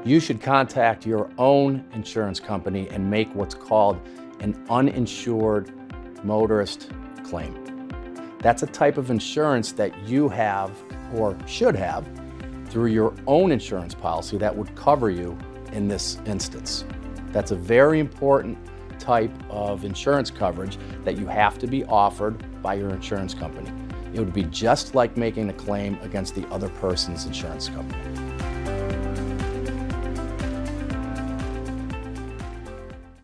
you should contact your own insurance company and make what's called an uninsured motorist claim. That's a type of insurance that you have or should have through your own insurance policy that would cover you in this instance. That's a very important type of insurance coverage that you have to be offered by your insurance company. It would be just like making a claim against the other person's insurance company.